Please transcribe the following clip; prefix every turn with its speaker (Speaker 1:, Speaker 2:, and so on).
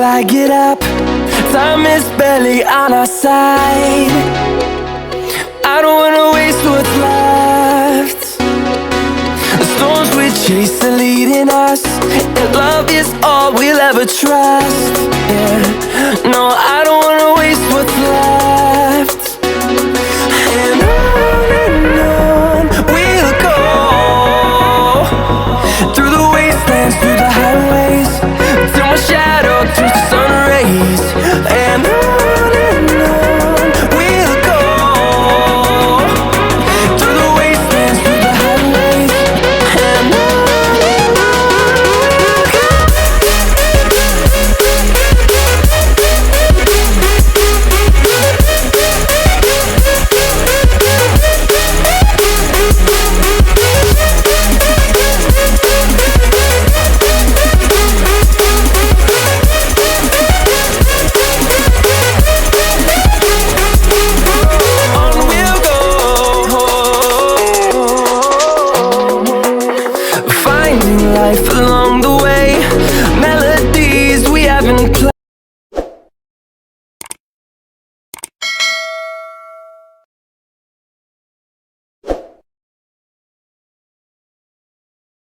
Speaker 1: I get up, time is barely on our side. I don't wanna waste what's left. The storms we chase are leading us, and love is all we'll ever trust. Yeah, no, I don't wanna waste